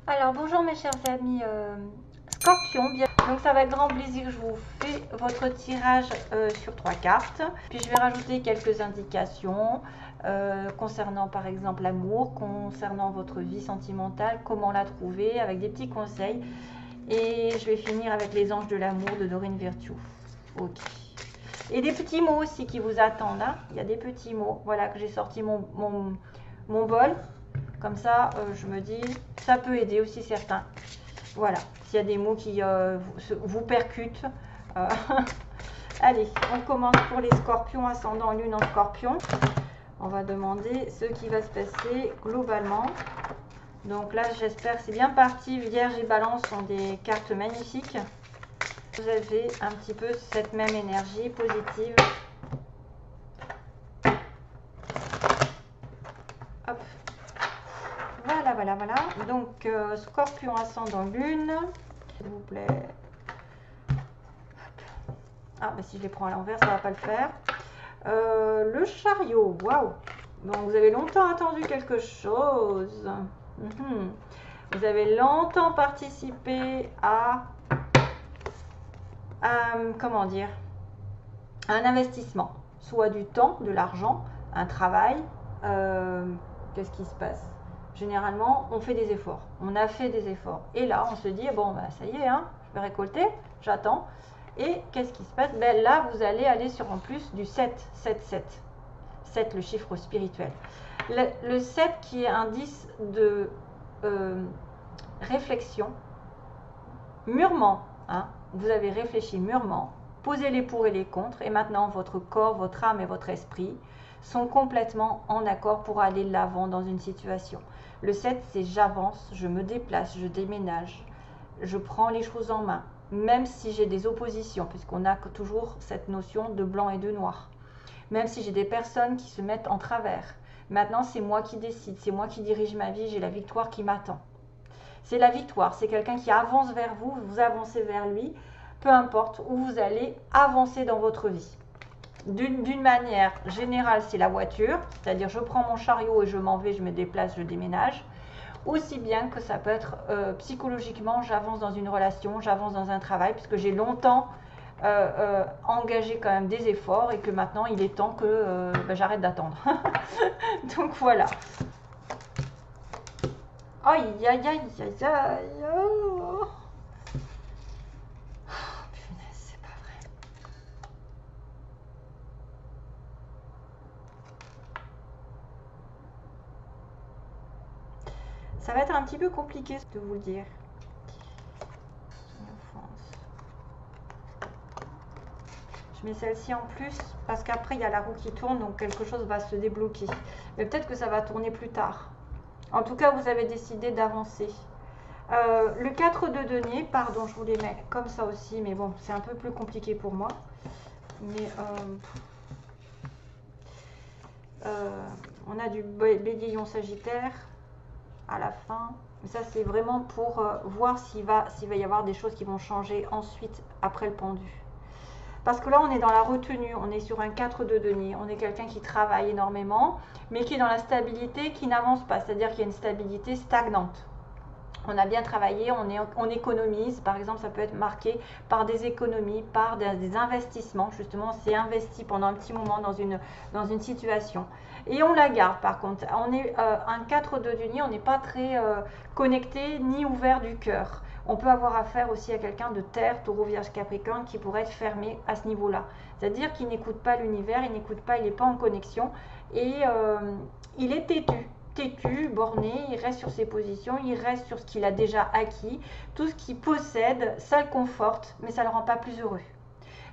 Alors bonjour mes chers amis Scorpion, donc ça va être grand plaisir que je vous fais votre tirage sur 3 cartes. Puis je vais rajouter quelques indications concernant par exemple l'amour, concernant votre vie sentimentale, comment la trouver, avec des petits conseils. Et je vais finir avec les anges de l'amour de Dorine Virtue. Ok. Et des petits mots aussi qui vous attendent. Hein. Il y a des petits mots. Voilà que j'ai sorti mon bol. Comme ça, je me dis, ça peut aider aussi certains. Voilà, s'il y a des mots qui vous percutent. euh, Allez, on commence pour les scorpions, ascendant lune en scorpion. On va demander ce qui va se passer globalement. Donc là, j'espère que c'est bien parti. Vierge et Balance sont des cartes magnifiques. Vous avez un petit peu cette même énergie positive. Hop. Voilà. Donc, scorpion ascendant lune. S'il vous plaît. Ah, bah si je les prends à l'envers, ça ne va pas le faire. Le chariot, waouh. Donc, vous avez longtemps attendu quelque chose. Vous avez longtemps participé à comment dire, un investissement, soit du temps, de l'argent, un travail. Qu'est-ce qui se passe? Généralement, on fait des efforts. On a fait des efforts. Et là, on se dit, bon, bah, ça y est, hein, je vais récolter, j'attends. Et qu'est-ce qui se passe? Ben, là, vous allez aller sur en plus du 7, 7, 7. 7, le chiffre spirituel. Le 7 qui est indice de réflexion, mûrement. Hein, vous avez réfléchi mûrement, posé les pour et les contre, et maintenant votre corps, votre âme et votre esprit sont complètement en accord pour aller de l'avant dans une situation. Le 7, c'est j'avance, je me déplace, je déménage, je prends les choses en main, même si j'ai des oppositions, puisqu'on a toujours cette notion de blanc et de noir. Même si j'ai des personnes qui se mettent en travers. Maintenant, c'est moi qui décide, c'est moi qui dirige ma vie, j'ai la victoire qui m'attend. C'est la victoire, c'est quelqu'un qui avance vers vous, vous avancez vers lui, peu importe où vous allez avancer dans votre vie. D'une manière générale, c'est la voiture, c'est-à-dire je prends mon chariot et je m'en vais, je me déplace, je déménage. Aussi bien que ça peut être psychologiquement, j'avance dans une relation, j'avance dans un travail, puisque j'ai longtemps engagé quand même des efforts et que maintenant il est temps que j'arrête d'attendre. Donc voilà. Aïe, aïe, aïe, aïe, aïe. Oh. Punaise, c'est pas vrai. Ça va être un petit peu compliqué de vous le dire. Je mets celle-ci en plus parce qu'après il y a la roue qui tourne, donc quelque chose va se débloquer. Mais peut-être que ça va tourner plus tard. En tout cas, vous avez décidé d'avancer. Le 4 de denier, pardon, je vous les mets comme ça aussi, mais bon, c'est un peu plus compliqué pour moi. Mais on a du bélier sagittaire à la fin. Ça, c'est vraiment pour voir s'il va y avoir des choses qui vont changer ensuite, après le pendu. Parce que là, on est dans la retenue, on est sur un 4 de denier, on est quelqu'un qui travaille énormément, mais qui est dans la stabilité, qui n'avance pas, c'est-à-dire qu'il y a une stabilité stagnante. On a bien travaillé, on économise, par exemple, ça peut être marqué par des économies, par des investissements, justement, c'est investi pendant un petit moment dans une situation. Et on la garde, par contre. On est un 4 de denier, on n'est pas très connecté ni ouvert du cœur. On peut avoir affaire aussi à quelqu'un de terre, taureau, vierge, capricorne, qui pourrait être fermé à ce niveau-là. C'est-à-dire qu'il n'écoute pas l'univers, il n'écoute pas, il n'est pas en connexion, et il est têtu, borné, il reste sur ses positions, il reste sur ce qu'il a déjà acquis. Tout ce qu'il possède, ça le conforte, mais ça ne le rend pas plus heureux.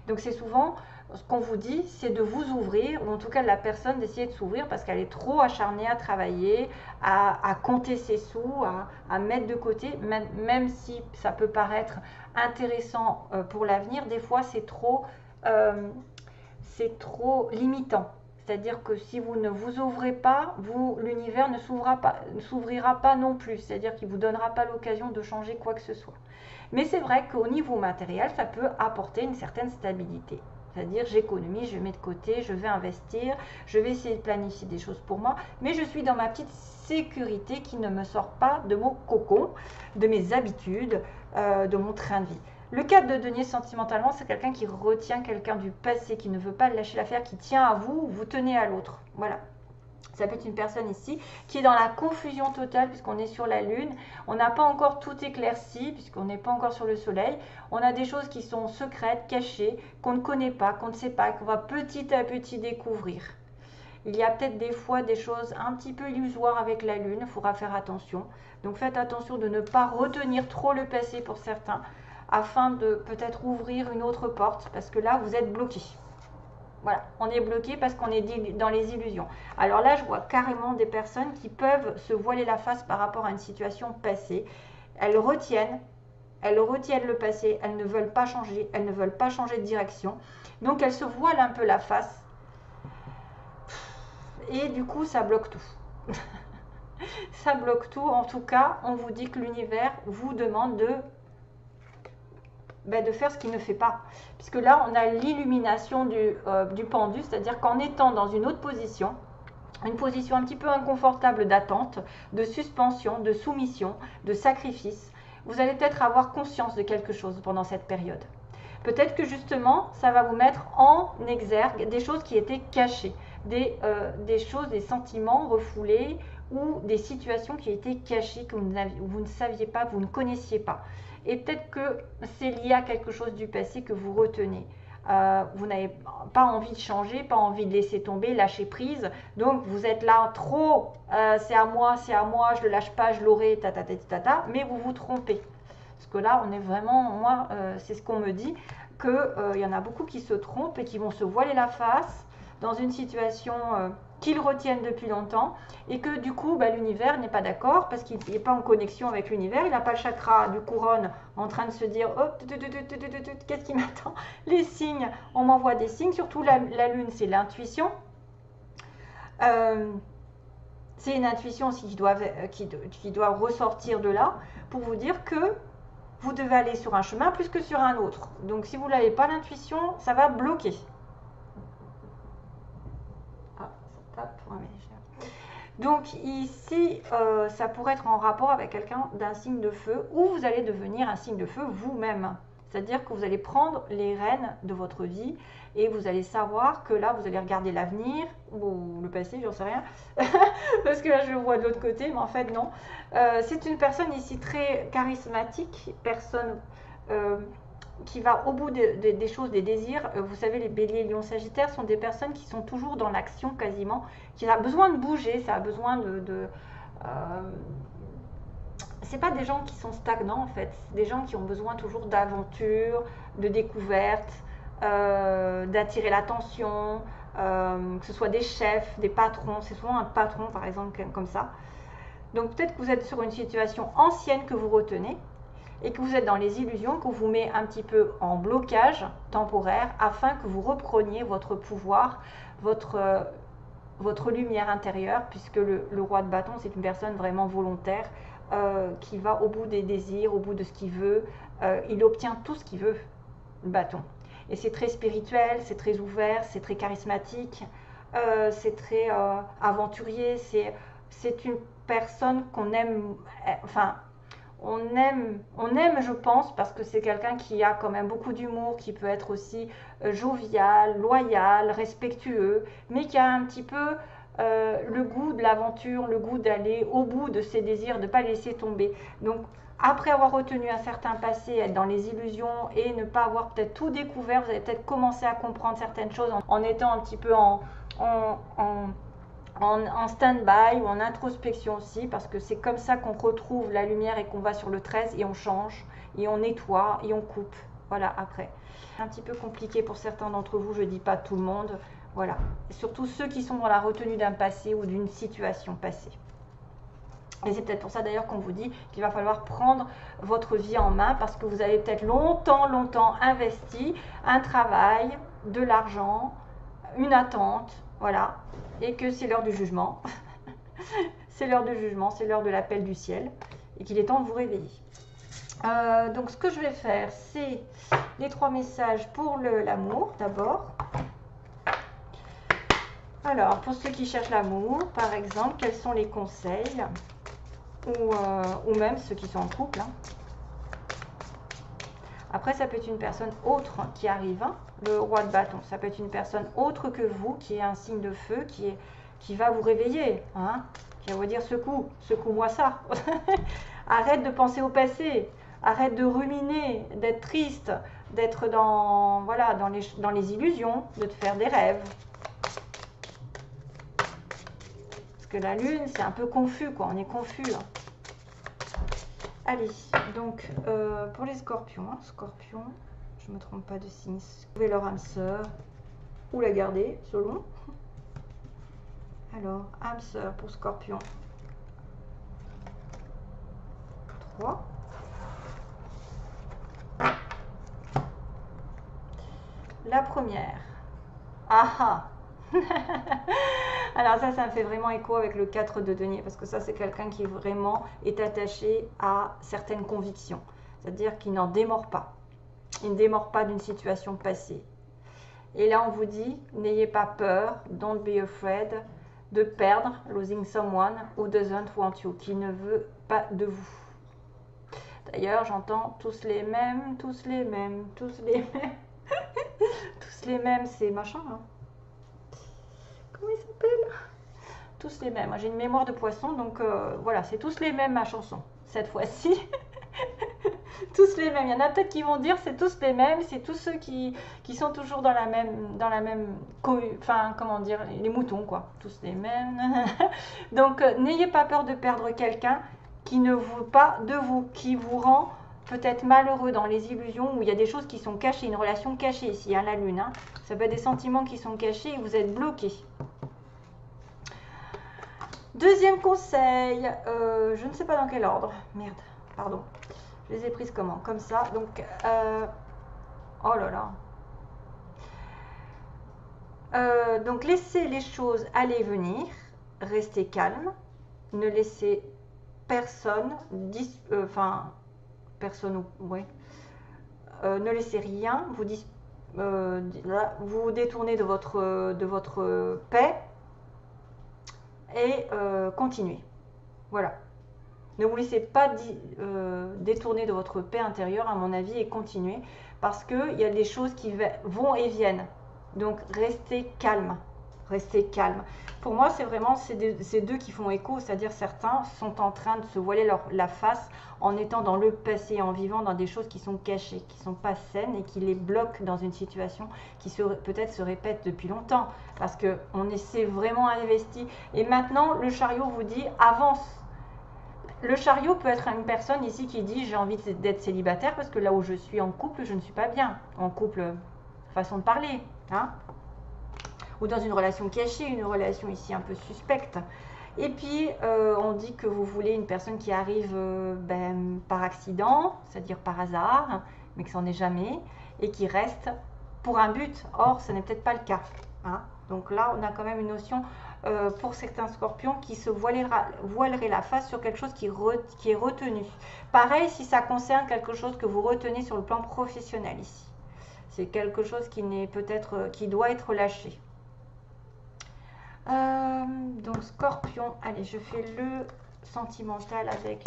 Donc c'est souvent ce qu'on vous dit, c'est de vous ouvrir, ou en tout cas de la personne d'essayer de s'ouvrir parce qu'elle est trop acharnée à travailler, à compter ses sous, à mettre de côté, même si ça peut paraître intéressant pour l'avenir, des fois c'est trop limitant. C'est-à-dire que si vous ne vous ouvrez pas, l'univers ne s'ouvrira pas non plus. C'est-à-dire qu'il ne vous donnera pas l'occasion de changer quoi que ce soit. Mais c'est vrai qu'au niveau matériel, ça peut apporter une certaine stabilité. C'est-à-dire, j'économise, je mets de côté, je vais investir, je vais essayer de planifier des choses pour moi, mais je suis dans ma petite sécurité qui ne me sort pas de mon cocon, de mes habitudes, de mon train de vie. Le 4 de denier sentimentalement, c'est quelqu'un qui retient quelqu'un du passé, qui ne veut pas lâcher l'affaire, qui tient à vous, vous tenez à l'autre. Voilà. Ça peut être une personne ici qui est dans la confusion totale puisqu'on est sur la lune. On n'a pas encore tout éclairci puisqu'on n'est pas encore sur le soleil. On a des choses qui sont secrètes, cachées, qu'on ne connaît pas, qu'on ne sait pas, qu'on va petit à petit découvrir. Il y a peut-être des fois des choses un petit peu illusoires avec la lune, il faudra faire attention. Donc faites attention de ne pas retenir trop le passé pour certains afin de peut-être ouvrir une autre porte parce que là vous êtes bloqué. Voilà, on est bloqué parce qu'on est dans les illusions. Alors là, je vois carrément des personnes qui peuvent se voiler la face par rapport à une situation passée. Elles retiennent le passé, elles ne veulent pas changer, elles ne veulent pas changer de direction. Donc elles se voilent un peu la face. Et du coup, ça bloque tout. Ça bloque tout. En tout cas, on vous dit que l'univers vous demande de faire ce qu'il ne fait pas. Puisque là, on a l'illumination du pendu, c'est-à-dire qu'en étant dans une autre position, une position un petit peu inconfortable d'attente, de suspension, de soumission, de sacrifice, vous allez peut-être avoir conscience de quelque chose pendant cette période. Peut-être que justement, ça va vous mettre en exergue des choses qui étaient cachées, des choses, des sentiments refoulés ou des situations qui étaient cachées que vous ne saviez pas, vous ne connaissiez pas. Et peut-être que c'est lié à quelque chose du passé que vous retenez. Vous n'avez pas envie de changer, pas envie de laisser tomber, lâcher prise. Donc vous êtes là trop, c'est à moi, je ne le lâche pas, je l'aurai, mais vous vous trompez. Parce que là, on est vraiment, moi, c'est ce qu'on me dit, qu'il y en a beaucoup qui se trompent et qui vont se voiler la face dans une situation qu'ils retiennent depuis longtemps et que du coup l'univers n'est pas d'accord parce qu'il n'est pas en connexion avec l'univers, il n'a pas le chakra du couronne en train de se dire oh, qu'est-ce qui m'attend, les signes, on m'envoie des signes, surtout la lune c'est l'intuition, c'est une intuition aussi qui doit ressortir de là pour vous dire que vous devez aller sur un chemin plus que sur un autre. Donc si vous n'avez pas l'intuition, ça va bloquer. Donc ici, ça pourrait être en rapport avec quelqu'un d'un signe de feu ou vous allez devenir un signe de feu vous-même. C'est-à-dire que vous allez prendre les rênes de votre vie et vous allez savoir que là, vous allez regarder l'avenir ou le passé, j'en sais rien. Parce que là, je le vois de l'autre côté, mais en fait, non. C'est une personne ici très charismatique, personne qui va au bout des choses, des désirs. Vous savez, les béliers, lions, sagittaires sont des personnes qui sont toujours dans l'action quasiment, qui a besoin de bouger, ça a besoin c'est pas des gens qui sont stagnants en fait, c'est des gens qui ont besoin toujours d'aventure, de découverte, d'attirer l'attention, que ce soit des chefs, des patrons, c'est souvent un patron par exemple comme ça. Donc peut-être que vous êtes sur une situation ancienne que vous retenez, et que vous êtes dans les illusions, qu'on vous met un petit peu en blocage temporaire afin que vous repreniez votre pouvoir, votre lumière intérieure, puisque le roi de bâton, c'est une personne vraiment volontaire qui va au bout des désirs, au bout de ce qu'il veut. Il obtient tout ce qu'il veut, le bâton. Et c'est très spirituel, c'est très ouvert, c'est très charismatique, c'est très aventurier, c'est une personne qu'on aime, enfin, on aime, je pense, parce que c'est quelqu'un qui a quand même beaucoup d'humour, qui peut être aussi jovial, loyal, respectueux, mais qui a un petit peu le goût de l'aventure, le goût d'aller au bout de ses désirs, de ne pas laisser tomber. Donc, après avoir retenu un certain passé, être dans les illusions et ne pas avoir peut-être tout découvert, vous allez peut-être commencer à comprendre certaines choses en étant un petit peu en stand-by ou en introspection aussi, parce que c'est comme ça qu'on retrouve la lumière et qu'on va sur le 13 et on change, et on nettoie, et on coupe. Voilà, après. C'est un petit peu compliqué pour certains d'entre vous, je ne dis pas tout le monde. Voilà. Et surtout ceux qui sont dans la retenue d'un passé ou d'une situation passée. Et c'est peut-être pour ça d'ailleurs qu'on vous dit qu'il va falloir prendre votre vie en main parce que vous avez peut-être longtemps investi un travail, de l'argent, une attente, voilà, et que c'est l'heure du jugement. C'est l'heure du jugement, c'est l'heure de l'appel du ciel et qu'il est temps de vous réveiller. Donc ce que je vais faire, c'est les 3 messages pour l'amour d'abord. Alors, pour ceux qui cherchent l'amour, par exemple, quels sont les conseils ou même ceux qui sont en couple. Hein. Après, ça peut être une personne autre qui arrive, hein, le roi de bâton. Ça peut être une personne autre que vous, qui est un signe de feu, qui va vous réveiller, hein, qui va vous dire secoue-moi ça. Arrête de penser au passé, arrête de ruminer, d'être triste, d'être dans, voilà, dans les illusions, de te faire des rêves. Que la lune, c'est un peu confus, quoi. On est confus. Hein. Allez, donc, pour les scorpions, hein, scorpions, je ne me trompe pas de signe. Trouvez leur âme sœur ou la garder, selon. Alors, âme sœur pour scorpion. 3. La première. Ah ah. Alors ça me fait vraiment écho avec le 4 de denier, parce que ça, c'est quelqu'un qui vraiment est attaché à certaines convictions. C'est-à-dire qu'il n'en démord pas. Il ne démord pas d'une situation passée. Et là, on vous dit, n'ayez pas peur, don't be afraid, de perdre, losing someone who doesn't want you, qui ne veut pas de vous. D'ailleurs, j'entends tous les mêmes, tous les mêmes, tous les mêmes. Tous les mêmes, c'est machin, hein. Comment il s'appelle? Tous les mêmes. J'ai une mémoire de poisson, donc voilà, c'est tous les mêmes ma chanson, cette fois-ci. Tous les mêmes. Il y en a peut-être qui vont dire c'est tous les mêmes, c'est tous ceux qui sont toujours dans la même enfin, comment dire, les moutons, quoi. Tous les mêmes. Donc, n'ayez pas peur de perdre quelqu'un qui ne veut pas de vous, qui vous rend peut-être malheureux dans les illusions où il y a des choses qui sont cachées, une relation cachée ici, hein, la lune. Hein. Ça peut être des sentiments qui sont cachés et vous êtes bloqué. Deuxième conseil, je ne sais pas dans quel ordre. Merde, pardon. Je les ai prises comment? Comme ça. Donc, oh là là. Donc, laissez les choses aller venir. Restez calme. Ne laissez personne, ne laissez rien vous détourner de votre paix et continuez. Voilà. Ne vous laissez pas détourner de votre paix intérieure, à mon avis, et continuez. Parce qu'il y a des choses qui vont et viennent. Donc, restez calme. Restez calme. Pour moi, c'est vraiment ces deux qui font écho. C'est-à-dire, certains sont en train de se voiler la face en étant dans le passé, en vivant dans des choses qui sont cachées, qui ne sont pas saines et qui les bloquent dans une situation qui peut-être se répète depuis longtemps. Parce qu'on essaie vraiment investi. Et maintenant, le chariot vous dit, avance. Le chariot peut être une personne ici qui dit j'ai envie d'être célibataire parce que là où je suis en couple, je ne suis pas bien. En couple, façon de parler, hein, ou dans une relation cachée, une relation ici un peu suspecte. Et puis, on dit que vous voulez une personne qui arrive par accident, c'est-à-dire par hasard, mais que ça n'en est jamais, et qui reste pour un but. Or, ce n'est peut-être pas le cas. Hein. Donc là, on a quand même une notion... pour certains scorpions qui se voileraient la face sur quelque chose qui est retenu. Pareil si ça concerne quelque chose que vous retenez sur le plan professionnel ici. C'est quelque chose qui n'est peut-être qui doit être lâché. Donc scorpion, allez, je fais le sentimental avec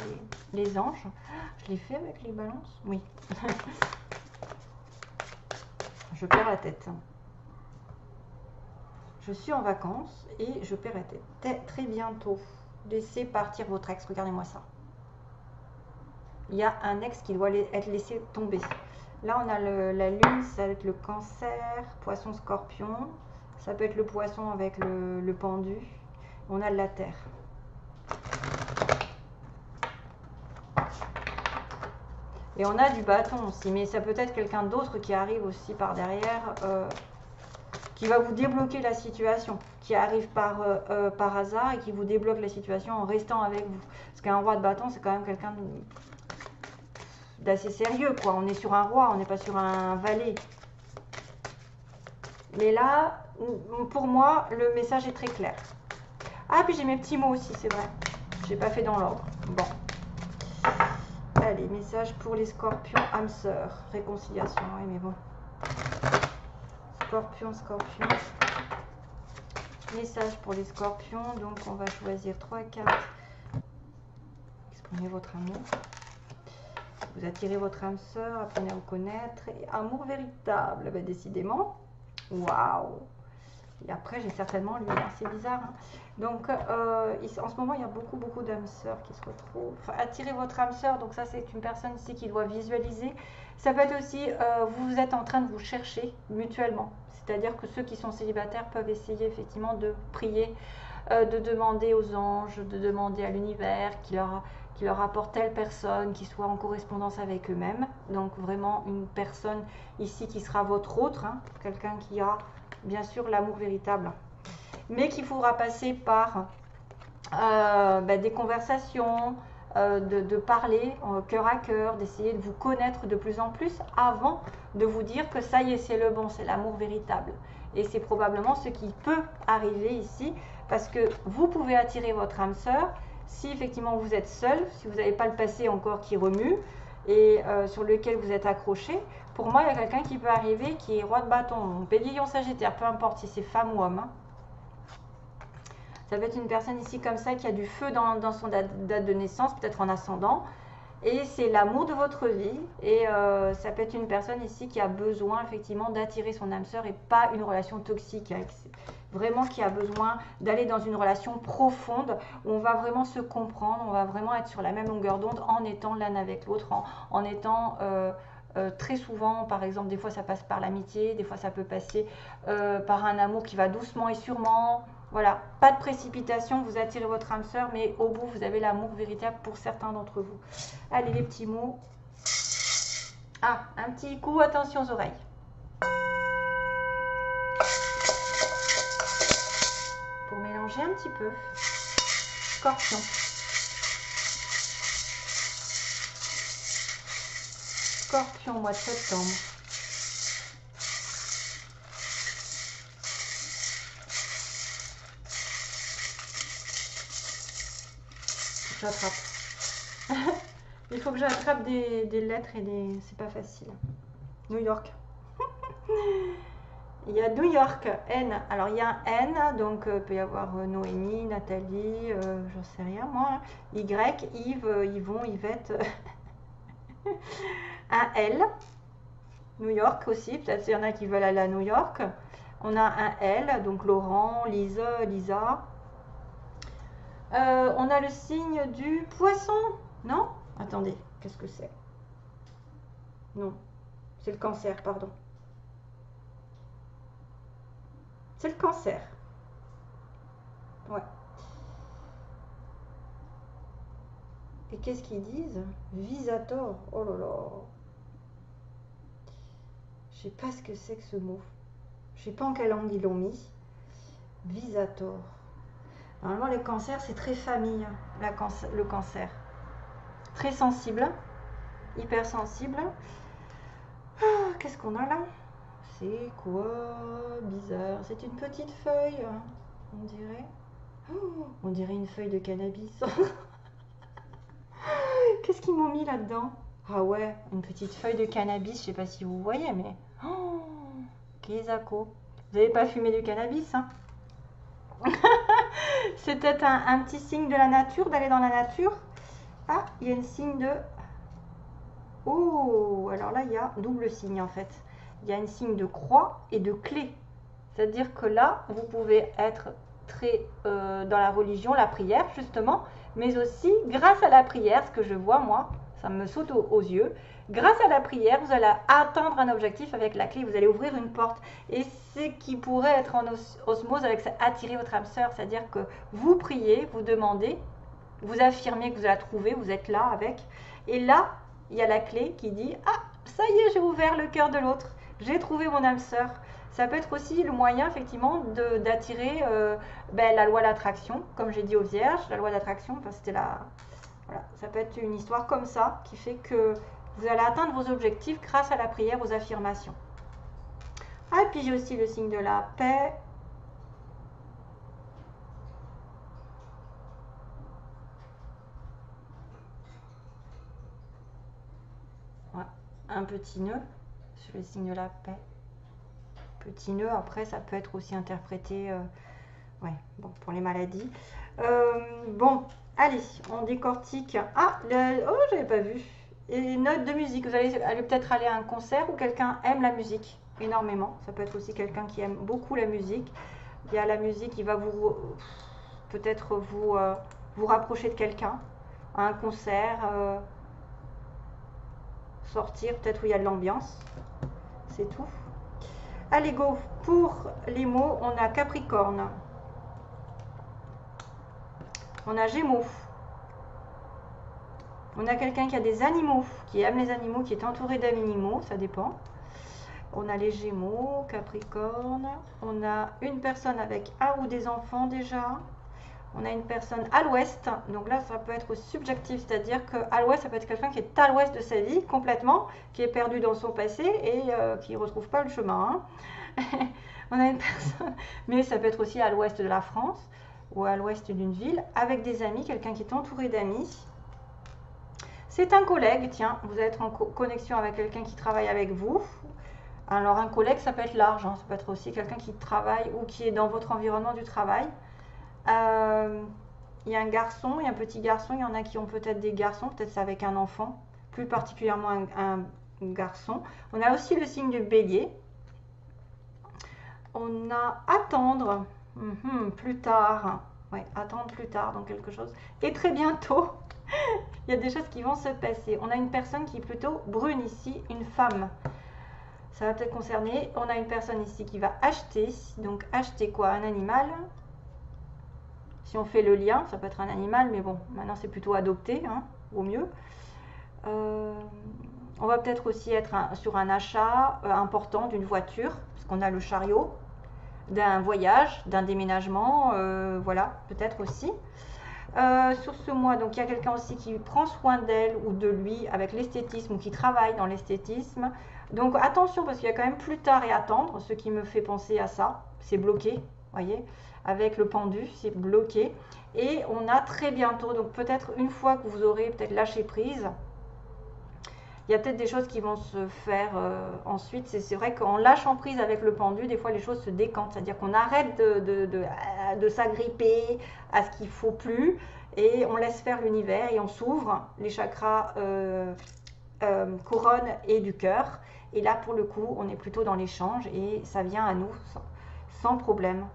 les anges. Je l'ai fait avec les balances? Oui. Je perds la tête. Je suis en vacances et je perds la tête. Très bientôt. Laissez partir votre ex. Regardez-moi ça. Il y a un ex qui doit être laissé tomber. Là, on a la lune, ça va être le cancer, poisson, scorpion. Ça peut être le poisson avec le pendu. On a de la terre. Et on a du bâton aussi. Mais ça peut être quelqu'un d'autre qui arrive aussi par derrière... qui va vous débloquer la situation, qui arrive par hasard et qui vous débloque la situation en restant avec vous. Parce qu'un roi de bâton, c'est quand même quelqu'un d'assez sérieux, quoi. On est sur un roi, on n'est pas sur un valet. Mais là, pour moi, le message est très clair. Ah, puis j'ai mes petits mots aussi, c'est vrai. Je n'ai pas fait dans l'ordre. Bon. Allez. Allez, message pour les scorpions, âme sœur, réconciliation, oui mais bon. Scorpion, scorpion. Message pour les scorpions, donc on va choisir 3 cartes. Exprimez votre amour. Vous attirez votre âme sœur, apprenez à vous connaître. Et amour véritable, ben, décidément. Waouh! Et après, j'ai certainement lui, hein, c'est bizarre. Hein. Donc, en ce moment, il y a beaucoup d'âmes sœurs qui se retrouvent. Enfin, attirez votre âme sœur, donc ça, c'est une personne ici qui doit visualiser. Ça peut être aussi, vous êtes en train de vous chercher mutuellement. C'est-à-dire que ceux qui sont célibataires peuvent essayer effectivement de prier, de demander aux anges, de demander à l'univers qui leur apporte telle personne qui soit en correspondance avec eux-mêmes. Donc vraiment une personne ici qui sera votre autre, hein, quelqu'un qui a bien sûr l'amour véritable, mais qu'il faudra passer par des conversations, de parler cœur à cœur, d'essayer de vous connaître de plus en plus avant de vous dire que ça y est, c'est le bon, c'est l'amour véritable. Et c'est probablement ce qui peut arriver ici, parce que vous pouvez attirer votre âme sœur si effectivement vous êtes seul, si vous n'avez pas le passé encore qui remue et sur lequel vous êtes accroché. Pour moi, il y a quelqu'un qui peut arriver qui est roi de bâton, bélier, sagittaire, peu importe si c'est femme ou homme. Hein. Ça peut être une personne ici comme ça qui a du feu dans son date de naissance, peut-être en ascendant. Et c'est l'amour de votre vie. Et ça peut être une personne ici qui a besoin effectivement d'attirer son âme sœur et pas une relation toxique. Vraiment qui a besoin d'aller dans une relation profonde où on va vraiment se comprendre, on va vraiment être sur la même longueur d'onde en étant l'un avec l'autre, en étant... très souvent, par exemple, des fois ça passe par l'amitié, des fois ça peut passer par un amour qui va doucement et sûrement. Voilà, pas de précipitation, vous attirez votre âme sœur, mais au bout, vous avez l'amour véritable pour certains d'entre vous. Allez, les petits mots. Ah, un petit coup, attention aux oreilles. Pour mélanger un petit peu. Scorpion. Scorpion, mois de septembre. J'attrape. Il faut que j'attrape des lettres et des... C'est pas facile. New York. Il y a New York, N. Alors il y a un N, donc il peut y avoir Noémie, Nathalie, j'en sais rien moi. Hein. Y, Yves, Yvon, Yvette. Un L. New York aussi, peut-être il y en a qui veulent aller à New York. On a un L, donc Laurent, Lise, Lisa. On a le signe du poisson, non? Attendez, qu'est-ce que c'est? Non, c'est le cancer, pardon. C'est le cancer. Ouais. Et qu'est-ce qu'ils disent? Visator. Oh là là. Je sais pas ce que c'est que ce mot. Je sais pas en quelle langue ils l'ont mis. Visator. Normalement, les cancers, c'est très famille, le cancer. Très sensible, hypersensible. Ah, qu'est-ce qu'on a là? C'est quoi? Bizarre. C'est une petite feuille, on dirait. Oh, on dirait une feuille de cannabis. Qu'est-ce qu'ils m'ont mis là-dedans? Ah ouais, une petite feuille de cannabis. Je sais pas si vous voyez, mais... Oh, Kézako. Vous n'avez pas fumé du cannabis, hein? C'est peut-être un petit signe de la nature, d'aller dans la nature. Ah, il y a un signe de... Oh, alors là, il y a double signe en fait. Il y a un signe de croix et de clé. C'est-à-dire que là, vous pouvez être très dans la religion, la prière justement, mais aussi grâce à la prière, ce que je vois moi, ça me saute aux yeux, grâce à la prière, vous allez atteindre un objectif avec la clé, vous allez ouvrir une porte. Et c'est qui pourrait être en osmose avec ça, attirer votre âme sœur, c'est-à-dire que vous priez, vous demandez, vous affirmez que vous la trouvez, vous êtes là avec, et là, il y a la clé qui dit « Ah, ça y est, j'ai ouvert le cœur de l'autre, j'ai trouvé mon âme sœur ». Ça peut être aussi le moyen, effectivement, d'attirer la loi d'attraction, comme j'ai dit aux vierges, la loi d'attraction, parce que c'était la... Voilà, ça peut être une histoire comme ça, qui fait que vous allez atteindre vos objectifs grâce à la prière, aux affirmations. Ah, et puis j'ai aussi le signe de la paix. Ouais. Un petit nœud sur le signe de la paix. Petit nœud, après, ça peut être aussi interprété ouais, bon, pour les maladies. Bon, allez, on décortique. Ah, oh, j'avais pas vu. Et notes de musique. Vous allez peut-être aller à un concert où quelqu'un aime la musique énormément. Ça peut être aussi quelqu'un qui aime beaucoup la musique. Il y a la musique qui va vous peut-être vous rapprocher de quelqu'un à un concert, sortir peut-être où il y a de l'ambiance. C'est tout. Allez, go. Pour les mots, on a Capricorne. On a Gémeaux. On a quelqu'un qui a des animaux, qui aime les animaux, qui est entouré d'animaux, ça dépend. On a les Gémeaux, Capricorne. On a une personne avec un ou des enfants déjà. On a une personne à l'ouest. Donc là, ça peut être subjectif, c'est-à-dire qu'à l'ouest, ça peut être quelqu'un qui est à l'ouest de sa vie complètement, qui est perdu dans son passé et qui ne retrouve pas le chemin. Hein. On a une personne, mais ça peut être aussi à l'ouest de la France ou à l'ouest d'une ville, avec des amis, quelqu'un qui est entouré d'amis. C'est un collègue, tiens, vous allez être en connexion avec quelqu'un qui travaille avec vous. Alors un collègue, ça peut être large, hein, ça peut être aussi quelqu'un qui travaille ou qui est dans votre environnement du travail. Il y a un garçon, il y a un petit garçon, il y en a qui ont peut-être des garçons, peut-être c'est avec un enfant, plus particulièrement un garçon. On a aussi le signe du bélier. On a attendre, plus tard, ouais, attendre plus tard dans quelque chose. Et très bientôt, il y a des choses qui vont se passer. On a une personne qui est plutôt brune ici, une femme. Ça va peut-être concerner. On a une personne ici qui va acheter. Donc acheter quoi? Un animal. Si on fait le lien, ça peut être un animal, mais bon, maintenant c'est plutôt adopté, hein, au mieux. On va peut-être aussi être sur un achat important d'une voiture, parce qu'on a le chariot, d'un voyage, d'un déménagement, voilà, peut-être aussi. Sur ce mois, donc il y a quelqu'un aussi qui prend soin d'elle ou de lui avec l'esthétisme ou qui travaille dans l'esthétisme. Donc attention parce qu'il y a quand même plus tard et attendre, ce qui me fait penser à ça, c'est bloqué, voyez, avec le pendu, c'est bloqué. Et on a très bientôt, donc peut-être une fois que vous aurez peut-être lâché prise, il y a peut-être des choses qui vont se faire ensuite. C'est vrai qu'en lâchant prise avec le pendu, des fois les choses se décantent. C'est-à-dire qu'on arrête de s'agripper à ce qu'il ne faut plus et on laisse faire l'univers et on s'ouvre les chakras couronne et du cœur. Et là, pour le coup, on est plutôt dans l'échange et ça vient à nous sans problème.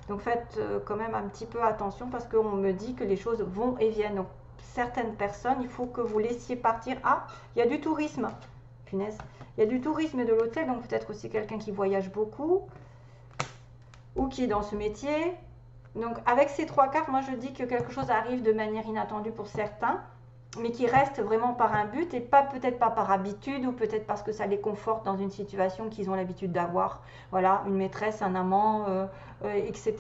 Donc faites quand même un petit peu attention parce qu'on me dit que les choses vont et viennent. Donc, certaines personnes, il faut que vous laissiez partir. Ah, il y a du tourisme. Punaise. Il y a du tourisme et de l'hôtel, donc peut-être aussi quelqu'un qui voyage beaucoup ou qui est dans ce métier. Donc avec ces trois cartes, moi je dis que quelque chose arrive de manière inattendue pour certains, mais qui reste vraiment par un but et pas peut-être pas par habitude ou peut-être parce que ça les conforte dans une situation qu'ils ont l'habitude d'avoir. Voilà, une maîtresse, un amant, etc.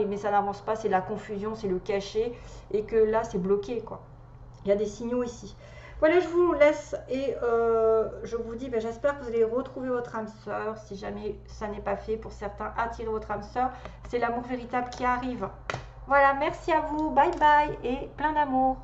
Mais ça n'avance pas, c'est la confusion, c'est le cachet et que là c'est bloqué quoi. Il y a des signaux ici. Voilà, je vous laisse et je vous dis, j'espère que vous allez retrouver votre âme sœur. Si jamais ça n'est pas fait, pour certains, attirez votre âme sœur. C'est l'amour véritable qui arrive. Voilà, merci à vous, bye bye et plein d'amour.